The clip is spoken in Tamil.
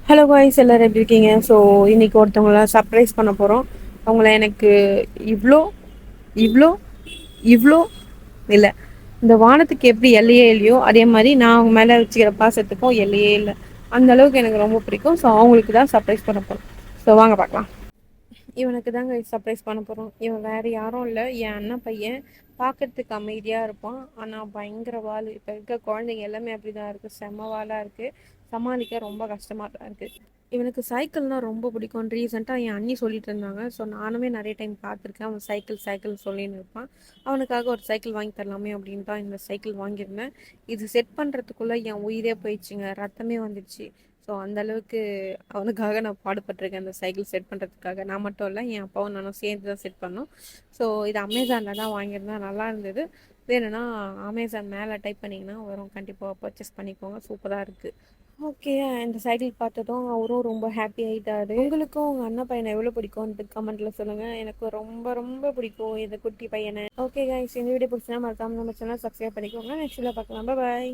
ஹலோ காய்ஸ், எல்லோரும் எப்படி இருக்கீங்க? ஸோ இன்றைக்கி ஒருத்தவங்கள சர்ப்ரைஸ் பண்ண போகிறோம். அவங்கள எனக்கு இவ்வளோ இவ்வளோ இவ்வளோ இல்லை, இந்த வானத்துக்கு எப்படி எல்லையே இல்லையோ அதே மாதிரி நான் அவங்க மேலே வச்சுக்கிற பாசத்துக்கும் எல்லையே இல்லை. அந்த அளவுக்கு எனக்கு ரொம்ப பிடிக்கும். ஸோ அவங்களுக்கு தான் சர்ப்ரைஸ் பண்ண போகிறோம். ஸோ வாங்க பார்க்கலாம். இவனுக்கு தாங்க சர்ப்ரைஸ் பண்ண போகிறோம். இவன் வேறு யாரும் இல்லை, என் அண்ணன் பையன். பார்க்கறதுக்கு அமைதியாக இருப்பான், ஆனால் பயங்கர வாள். இப்போ இருக்க குழந்தைங்க எல்லாமே அப்படி தான் இருக்குது, செம்ம வாளாக இருக்குது. சமாளிக்க ரொம்ப கஷ்டமாக தான் இருக்குது. இவனுக்கு சைக்கிள்னால் ரொம்ப பிடிக்கும். ரீசெண்டாக என் அண்ணி சொல்லிட்டு இருந்தாங்க. ஸோ நானுமே நிறைய டைம் பார்த்துருக்கேன். அவன் சைக்கிள் சைக்கிள் சொல்லின்னு இருப்பான். அவனுக்காக ஒரு சைக்கிள் வாங்கி தரலாமே அப்படின்னு தான் இந்த சைக்கிள் வாங்கியிருந்தேன். இது செட் பண்ணுறதுக்குள்ளே என் உயிரே போயிடுச்சுங்க, ரத்தமே வந்துடுச்சு. ஸோ அந்தளவுக்கு அவனுக்காக நான் பாடுபட்டிருக்கேன். அந்த சைக்கிள் செட் பண்ணுறதுக்காக நான் மட்டும் இல்லை, என் அப்பாவும் நானும் சேர்ந்து தான் செட் பண்ணோம். ஸோ இது அமேசானில் தான் வாங்கியிருந்தேன், நல்லா இருந்தது. வேணும்னா அமேசான் மேலே டைப் பண்ணிங்கன்னா வரும், கண்டிப்பாக பர்ச்சேஸ் பண்ணிக்கோங்க, சூப்பராக இருக்குது. ஓகே, இந்த சைக்கிள் பார்த்ததும் அவரும் ரொம்ப ஹாப்பி ஆகிட்டாரு. உங்களுக்கும் உங்கள் அண்ணன் பையனை எவ்வளோ பிடிக்கும்னு கமெண்ட்டில் சொல்லுங்கள். எனக்கு ரொம்ப ரொம்ப பிடிக்கும் இந்த குட்டி பையனை. ஓகே கைஸ், இந்த வீடியோ பிடிச்சினா மறக்காம நம்ம சேனல் சப்ஸ்கிரைப் பண்ணிக்கோங்க. நெக்ஸ்ட் வீடியோ பார்க்கலாம். பாய்.